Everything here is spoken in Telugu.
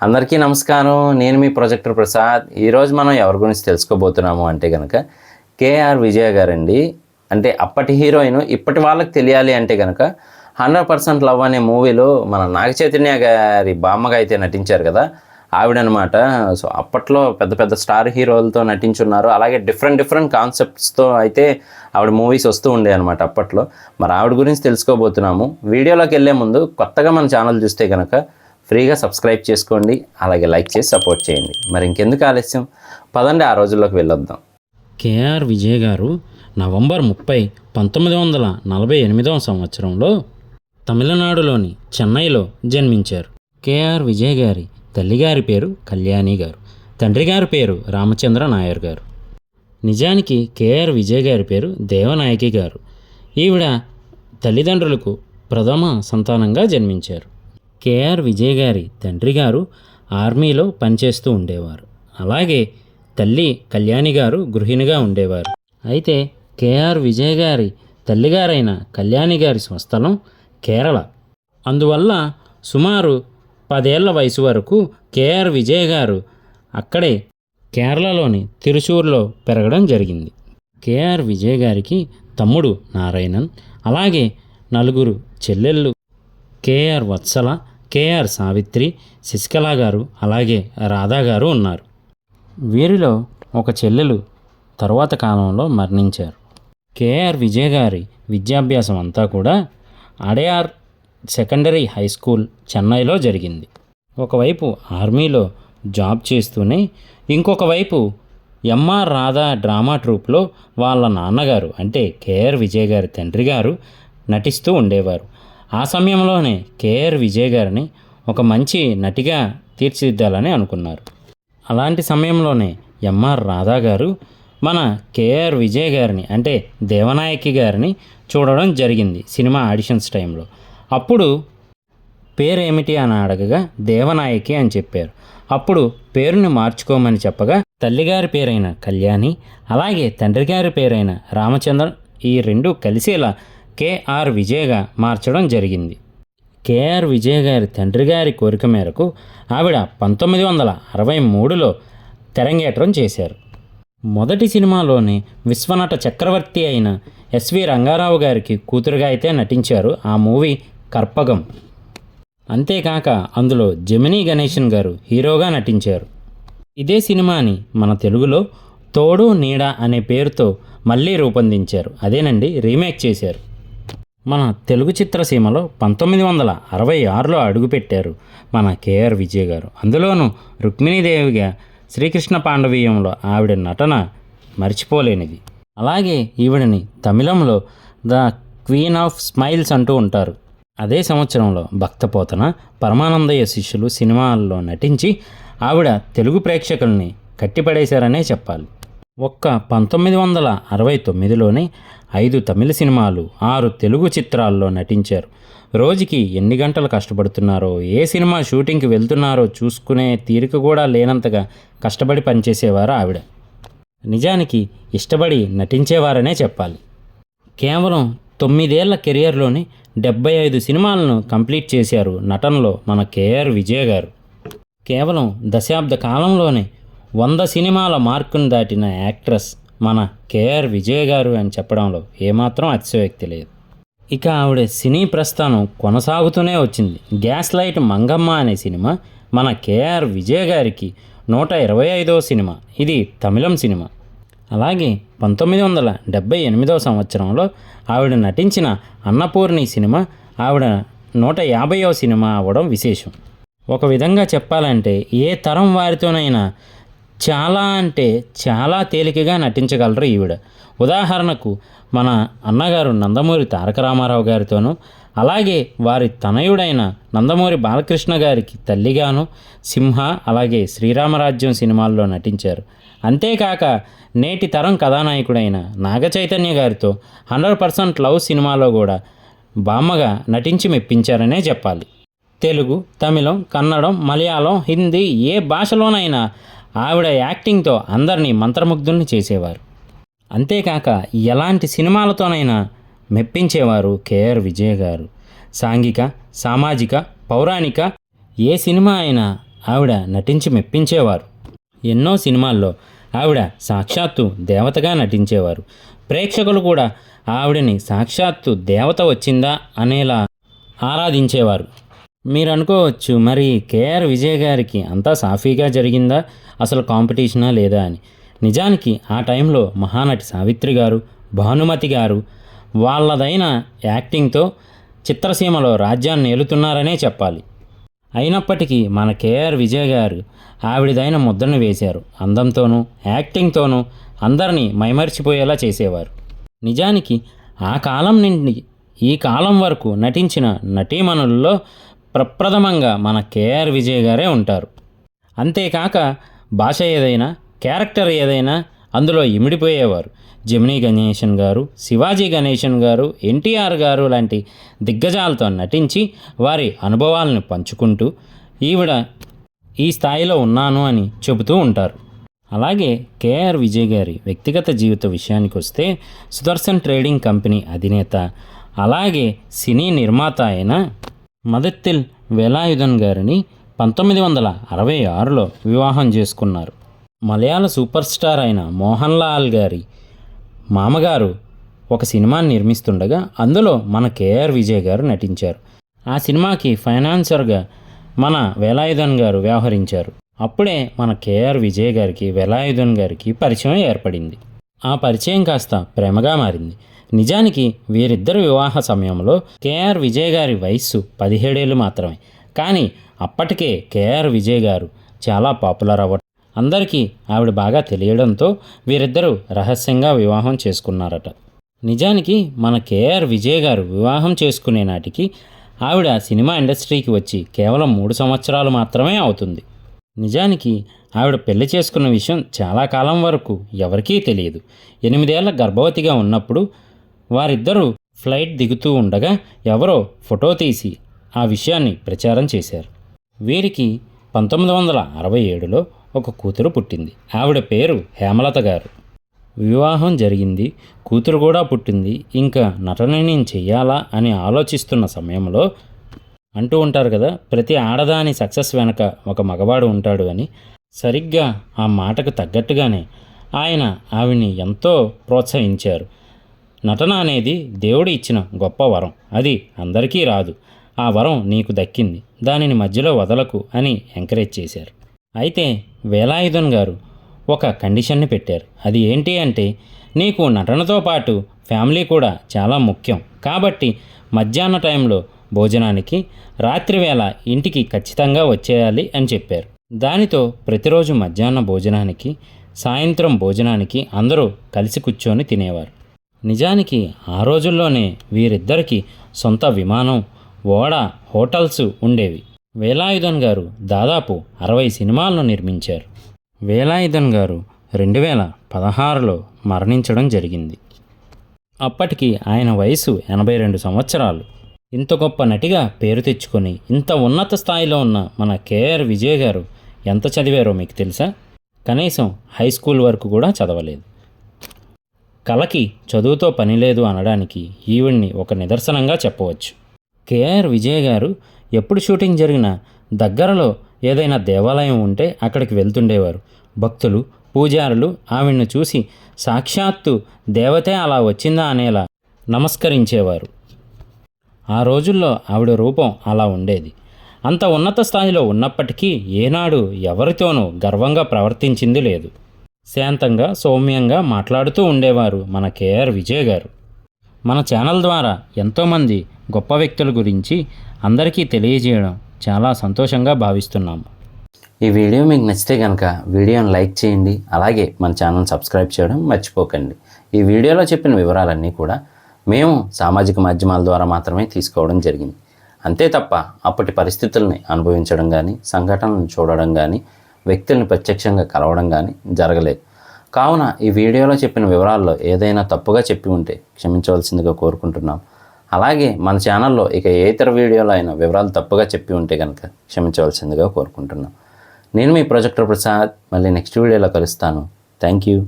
అందరికీ నమస్కారం. నేను మీ ప్రొజెక్టర్ ప్రసాద్. ఈరోజు మనం ఎవరి గురించి తెలుసుకోబోతున్నాము అంటే కనుక కేఆర్ విజయ గారండి. అంటే అప్పటి హీరోయిన్ ఇప్పటి వాళ్ళకి తెలియాలి అంటే కనుక 100% లవ్ అనే మూవీలో మన నాగ చైతన్య గారి బామ్మగా అయితే నటించారు కదా, ఆవిడనమాట. సో అప్పట్లో పెద్ద పెద్ద స్టార్ హీరోలతో నటించున్నారు. అలాగే డిఫరెంట్ కాన్సెప్ట్స్తో అయితే ఆవిడ మూవీస్ వస్తూ ఉండే అనమాట అప్పట్లో. మరి ఆవిడ గురించి తెలుసుకోబోతున్నాము. వీడియోలోకి వెళ్ళే ముందు కొత్తగా మన ఛానల్ చూస్తే కనుక ఫ్రీగా సబ్స్క్రైబ్ చేసుకోండి, అలాగే లైక్ చేసి సపోర్ట్ చేయండి. మరి ఇంకెందుకు ఆలస్యం, పదండి ఆ రోజుల్లోకి వెళ్ళొద్దాం. కేఆర్ విజయ్ గారు నవంబర్ 30, 1948 సంవత్సరంలో తమిళనాడులోని చెన్నైలో జన్మించారు. కేఆర్ విజయ్ గారి తల్లిగారి పేరు కళ్యాణి గారు, తండ్రి గారి పేరు రామచంద్ర నాయర్ గారు. నిజానికి కేఆర్ విజయ్ గారి పేరు దేవనాయకి గారు. ఈవిడ తల్లిదండ్రులకు ప్రథమ సంతానంగా జన్మించారు. కేఆర్ విజయ్ గారి తండ్రి గారు ఆర్మీలో పనిచేస్తూ ఉండేవారు. అలాగే తల్లి కళ్యాణి గారు గృహిణిగా ఉండేవారు. అయితే కేఆర్ విజయ్ గారి తల్లిగారైన కళ్యాణి గారి స్వస్థలం కేరళ. అందువల్ల సుమారు 10 ఏళ్ల వయసు వరకు కేఆర్ విజయ్ గారు అక్కడే కేరళలోని తిరుచూర్లో పెరగడం జరిగింది. కేఆర్ విజయ్ గారికి తమ్ముడు నారాయణన్, అలాగే 4 చెల్లెళ్ళు కేఆర్ వత్సల, కేఆర్ సావిత్రి, శశికళ గారు, అలాగే రాధా గారు ఉన్నారు. వీరిలో ఒక చెల్లెలు తరువాత కాలంలో మరణించారు. కేఆర్ విజయ్ గారి విద్యాభ్యాసం అంతా కూడా అడయార్ సెకండరీ హై స్కూల్ చెన్నైలో జరిగింది. ఒకవైపు ఆర్మీలో జాబ్ చేస్తూనే ఇంకొక వైపు ఎంఆర్ రాధా డ్రామా ట్రూప్లో వాళ్ళ నాన్నగారు అంటే కేఆర్ విజయ్ గారి తండ్రి గారు నటిస్తూ ఉండేవారు. ఆ సమయంలోనే కేఆర్ విజయ్ గారిని ఒక మంచి నటిగా తీర్చిదిద్దాలని అనుకున్నారు. అలాంటి సమయంలోనే ఎంఆర్ రాధా గారు మన కేఆర్ విజయ్ గారిని అంటే దేవనాయకి గారిని చూడడం జరిగింది సినిమా ఆడిషన్స్ టైంలో. అప్పుడు పేరేమిటి అని అడగగా దేవనాయకి అని చెప్పారు. అప్పుడు పేరుని మార్చుకోమని చెప్పగా తల్లిగారి పేరైన కళ్యాణి, అలాగే తండ్రి గారి పేరైన రామచంద్రన్, ఈ రెండు కలిసేలా కేఆర్ విజయ్గా మార్చడం జరిగింది. కేఆర్ విజయ్ గారి తండ్రి గారి కోరిక మేరకు ఆవిడ 1963లో తెరంగేట్రం చేశారు. మొదటి సినిమాలోనే విశ్వనట చక్రవర్తి అయిన ఎస్వి రంగారావు గారికి కూతురుగా అయితే నటించారు. ఆ మూవీ కర్పగం. అంతేకాక అందులో జెమినీ గణేశన్ గారు హీరోగా నటించారు. ఇదే సినిమాని మన తెలుగులో తోడు నీడ అనే పేరుతో మళ్ళీ రూపొందించారు. అదేనండి, రీమేక్ చేశారు. మన తెలుగు చిత్రసీమలో 1966లో అడుగుపెట్టారు మన కేఆర్ విజయ్ గారు. అందులోనూ రుక్మిణీదేవిగా శ్రీకృష్ణ పాండవీయంలో ఆవిడ నటన మర్చిపోలేనిది. అలాగే ఈవిడని తమిళంలో ద క్వీన్ ఆఫ్ స్మైల్స్ అంటూ ఉంటారు. అదే సంవత్సరంలో భక్తపోతన, పరమానందయ్య శిష్యులు సినిమాల్లో నటించి ఆవిడ తెలుగు ప్రేక్షకుల్ని కట్టిపడేశారనే చెప్పాలి. ఒక్క 1969లోనే 5 తమిళ సినిమాలు, 6 తెలుగు చిత్రాల్లో నటించారు. రోజుకి ఎన్ని గంటలు కష్టపడుతున్నారో, ఏ సినిమా షూటింగ్కి వెళ్తున్నారో చూసుకునే తీరిక కూడా లేనంతగా కష్టపడి పనిచేసేవారు ఆవిడ. నిజానికి ఇష్టపడి నటించేవారనే చెప్పాలి. కేవలం 9 ఏళ్ల కెరియర్లోనే 75 సినిమాలను కంప్లీట్ చేశారు నటనలో మన కేఆర్ విజయ్ గారు. కేవలం దశాబ్ద కాలంలోనే 100 సినిమాల మార్కును దాటిన యాక్ట్రెస్ మన కేఆర్ విజయ్ గారు అని చెప్పడంలో ఏమాత్రం అతిశయోక్తి లేదు. ఇక ఆవిడ సినీ ప్రస్థానం కొనసాగుతూనే వచ్చింది. గ్యాస్ లైట్ మంగమ్మ అనే సినిమా మన కేఆర్ విజయ్ గారికి 125వ సినిమా. ఇది తమిళం సినిమా. అలాగే 1978వ సంవత్సరంలో ఆవిడ నటించిన అన్నపూర్ణి సినిమా ఆవిడ 150వ సినిమా అవ్వడం విశేషం. ఒక విధంగా చెప్పాలంటే ఏ తరం వారితోనైనా చాలా అంటే చాలా తేలికగా నటించగలరు ఈవిడ. ఉదాహరణకు మన అన్నగారు నందమూరి తారక రామారావు గారితోనూ, అలాగే వారి తనయుడైన నందమూరి బాలకృష్ణ గారికి తల్లిగాను సింహ, అలాగే శ్రీరామరాజ్యం సినిమాల్లో నటించారు. అంతేకాక నేటి తరం కథానాయకుడైన నాగ చైతన్య గారితో 100% లవ్ సినిమాలో కూడా బామ్మగా నటించి మెప్పించారనే చెప్పాలి. తెలుగు, తమిళం, కన్నడం, మలయాళం, హిందీ ఏ భాషలోనైనా ఆవిడ యాక్టింగ్తో అందరినీ మంత్రముగ్ధుల్ని చేసేవారు. అంతేకాక ఎలాంటి సినిమాలతోనైనా మెప్పించేవారు కేఆర్ విజయ్ గారు. సాంఘిక, సామాజిక, పౌరాణిక ఏ సినిమా అయినా ఆవిడ నటించి మెప్పించేవారు. ఎన్నో సినిమాల్లో ఆవిడ సాక్షాత్తు దేవతగా నటించేవారు. ప్రేక్షకులు కూడా ఆవిడని సాక్షాత్తు దేవత వచ్చిందా అనేలా ఆరాధించేవారు. మీరు అనుకోవచ్చు, మరి కేఆర్ విజయ్ గారికి అంతా సాఫీగా జరిగిందా, అసలు కాంపిటీషనా లేదా అని. నిజానికి ఆ టైంలో మహానటి సావిత్రి గారు, భానుమతి గారు వాళ్ళదైన యాక్టింగ్తో చిత్రసీమలో రాజ్యాన్ని ఏలుతున్నారనే చెప్పాలి. అయినప్పటికీ మన కేఆర్ విజయ్ గారు ఆవిడదైన ముద్రను వేశారు. అందంతోనూ యాక్టింగ్తోనూ అందరినీ మైమరిచిపోయేలా చేసేవారు. నిజానికి ఆ కాలం నుండి ఈ కాలం వరకు నటించిన నటీమణుల్లో ప్రప్రథమంగా మన కేఆర్ విజయ్ గారే ఉంటారు. అంతేకాక భాష ఏదైనా, క్యారెక్టర్ ఏదైనా అందులో ఇమిడిపోయేవారు. జమినీ గణేశన్ గారు, శివాజీ గణేశన్ గారు, ఎన్టీఆర్ గారు లాంటి దిగ్గజాలతో నటించి వారి అనుభవాలను పంచుకుంటూ ఈవిడ ఈ స్థాయిలో ఉన్నాను అని చెబుతూ ఉంటారు. అలాగే కేఆర్ విజయ్ గారి వ్యక్తిగత జీవిత విషయానికి వస్తే సుదర్శన్ ట్రేడింగ్ కంపెనీ అధినేత, అలాగే సినీ నిర్మాత అయిన మదత్తిల్ వేలాయుధన్ గారిని 1966లో వివాహం చేసుకున్నారు. మలయాళ సూపర్ స్టార్ అయిన మోహన్ లాల్ గారి మామగారు ఒక సినిమాని నిర్మిస్తుండగా అందులో మన కేఆర్ విజయ్ గారు నటించారు. ఆ సినిమాకి ఫైనాన్సర్గా మన వేలాయుధన్ గారు వ్యవహరించారు. అప్పుడే మన కేఆర్ విజయ్ గారికి వేలాయుధన్ గారికి పరిచయం ఏర్పడింది. ఆ పరిచయం కాస్త ప్రేమగా మారింది. నిజానికి వీరిద్దరి వివాహ సమయంలో కేఆర్ విజయ్ గారి వయస్సు 17 ఏళ్ళు మాత్రమే. కానీ అప్పటికే కేఆర్ విజయ్ గారు చాలా పాపులర్ అవ్వడం, అందరికీ ఆవిడ బాగా తెలియడంతో వీరిద్దరూ రహస్యంగా వివాహం చేసుకున్నారట. నిజానికి మన కేఆర్ విజయ్ గారు వివాహం చేసుకునే నాటికి ఆవిడ సినిమా ఇండస్ట్రీకి వచ్చి కేవలం 3 సంవత్సరాలు మాత్రమే అవుతుంది. నిజానికి ఆవిడ పెళ్లి చేసుకున్న విషయం చాలా కాలం వరకు ఎవరికీ తెలియదు. 8 ఏళ్ల గర్భవతిగా ఉన్నప్పుడు వారిద్దరూ ఫ్లైట్ దిగుతూ ఉండగా ఎవరో ఫోటో తీసి ఆ విషయాన్ని ప్రచారం చేశారు. వీరికి 1967లో ఒక కూతురు పుట్టింది. ఆవిడ పేరు హేమలత గారు. వివాహం జరిగింది, కూతురు కూడా పుట్టింది. ఇంకా నటన నేను చెయ్యాలా అని ఆలోచిస్తున్న సమయంలో అంటూ ఉంటారు కదా, ప్రతి ఆడదాని సక్సెస్ వెనక ఒక మగవాడు ఉంటాడు అని. సరిగ్గా ఆ మాటకు తగ్గట్టుగానే ఆయన ఆవిడ్ని ఎంతో ప్రోత్సహించారు. నటన అనేది దేవుడు ఇచ్చిన గొప్ప వరం, అది అందరికీ రాదు. ఆ వరం నీకు దక్కింది, దానిని మధ్యలో వదలకు అని ఎంకరేజ్ చేశారు. అయితే వేలాయుధన్ గారు ఒక కండిషన్ని పెట్టారు. అది ఏంటి అంటే, నీకు నటనతో పాటు ఫ్యామిలీ కూడా చాలా ముఖ్యం కాబట్టి మధ్యాహ్న టైంలో భోజనానికి, రాత్రివేళ ఇంటికి ఖచ్చితంగా వచ్చేయాలి అని చెప్పారు. దానితో ప్రతిరోజు మధ్యాహ్న భోజనానికి, సాయంత్రం భోజనానికి అందరూ కలిసి కూర్చొని తినేవారు. నిజానికి ఆ రోజుల్లోనే వీరిద్దరికీ సొంత విమానం, ఓడ, హోటల్స్ ఉండేవి. వేలాయుధన్ గారు దాదాపు 60 సినిమాలను నిర్మించారు. వేలాయుధన్ గారు 2016లో మరణించడం జరిగింది. అప్పటికి ఆయన వయసు 82 సంవత్సరాలు. ఇంత గొప్ప నటిగా పేరు తెచ్చుకొని ఇంత ఉన్నత స్థాయిలో ఉన్న మన కేఆర్ విజయ్ గారు ఎంత చదివారో మీకు తెలుసా? కనీసం హై స్కూల్ వరకు కూడా చదవలేదు. కళకి చదువుతో పని లేదు అనడానికి ఈవిడ్ని ఒక నిదర్శనంగా చెప్పవచ్చు. కేఆర్ విజయ్ గారు ఎప్పుడు షూటింగ్ జరిగినా దగ్గరలో ఏదైనా దేవాలయం ఉంటే అక్కడికి వెళ్తుండేవారు. భక్తులు, పూజారులు ఆవిడ్ని చూసి సాక్షాత్తు దేవతే అలా వచ్చిందా అనేలా నమస్కరించేవారు. ఆ రోజుల్లో ఆవిడ రూపం అలా ఉండేది. అంత ఉన్నత స్థాయిలో ఉన్నప్పటికీ ఏనాడు ఎవరితోనూ గర్వంగా ప్రవర్తించింది లేదు. శాంతంగా, సౌమ్యంగా మాట్లాడుతూ ఉండేవారు మన కేఆర్ విజయ్ గారు. మన ఛానల్ ద్వారా ఎంతోమంది గొప్ప వ్యక్తుల గురించి అందరికీ తెలియజేయడం చాలా సంతోషంగా భావిస్తున్నాము. ఈ వీడియో మీకు నచ్చితే కనుక వీడియోని లైక్ చేయండి. అలాగే మన ఛానల్ సబ్స్క్రైబ్ చేయడం మర్చిపోకండి. ఈ వీడియోలో చెప్పిన వివరాలన్నీ కూడా మేము సామాజిక మాధ్యమాల ద్వారా మాత్రమే తీసుకోవడం జరిగింది. అంతే తప్ప అప్పటి పరిస్థితుల్ని అనుభవించడం కానీ, సంఘటనలను చూడడం కానీ, వ్యక్తుల్ని ప్రత్యక్షంగా కలవడం కానీ జరగలేదు. కావున ఈ వీడియోలో చెప్పిన వివరాల్లో ఏదైనా తప్పుగా చెప్పి ఉంటే క్షమించవలసిందిగా కోరుకుంటున్నాం. అలాగే మన ఛానల్లో ఇక ఏ ఇతర వీడియోలో అయినా వివరాలు తప్పుగా చెప్పి ఉంటే కనుక క్షమించవలసిందిగా కోరుకుంటున్నాం. నేను మీ ప్రొజెక్టర్ ప్రసాద్. మళ్ళీ నెక్స్ట్ వీడియోలో కలుస్తాను. Thank you.